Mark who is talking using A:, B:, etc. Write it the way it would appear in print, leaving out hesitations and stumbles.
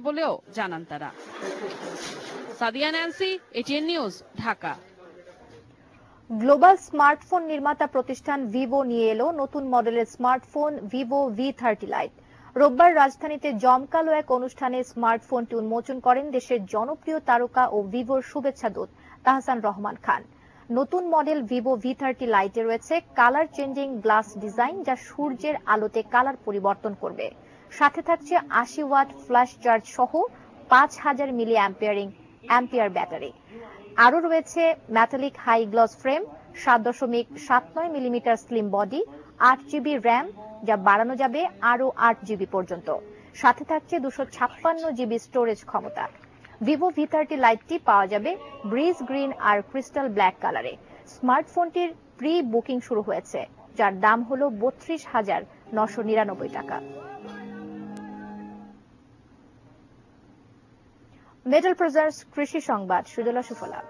A: বলেও জানান তারা। Sadia Nancy, ATN news, Dhaka.
B: Global smartphone নির্মাতা প্রতিষ্ঠান ভিভো নিয়ে এলো নতুন মডেলের স্মার্টফোন ভিভো V30 লাইট। রোববার রাজধানীতে জমকালো এক অনুষ্ঠানে স্মার্টফোনটি উন্মোচন করেন দেশের জনপ্রিয় তারকা ও ভিভোর শুভেচ্ছা দূত তাহসান রহমান খান। নতুন মডেল ভিভো V30 লাইটে রয়েছে কালার চেঞ্জিং গ্লাস ডিজাইন, যা সূর্যের আলোতে কালার পরিবর্তন করবে। সাথে থাকছে 80 ওয়াট ফ্ল্যাশ চার্জ সহ 5000 মিলি অ্যাম্পিয়ার ব্যাটারি। আরও রয়েছে metallic high gloss frame, 7.79 millimetre slim body, 8 GB RAM, যা বাড়ানো যাবে আরও 8 জিবি পর্যন্ত। সাথে থাকছে 256 জিবি স্টোরেজ ক্ষমতা। ভিভো V30 লাইটটি পাওয়া যাবে ব্রিজ গ্রিন আর ক্রিস্টাল ব্ল্যাক কালারে। স্মার্টফোনটির প্রি বুকিং শুরু হয়েছে, যার দাম হলো 32,999 টাকা। মেটাল প্রজার্স কৃষি সংবাদ, সুজলা সুফলা।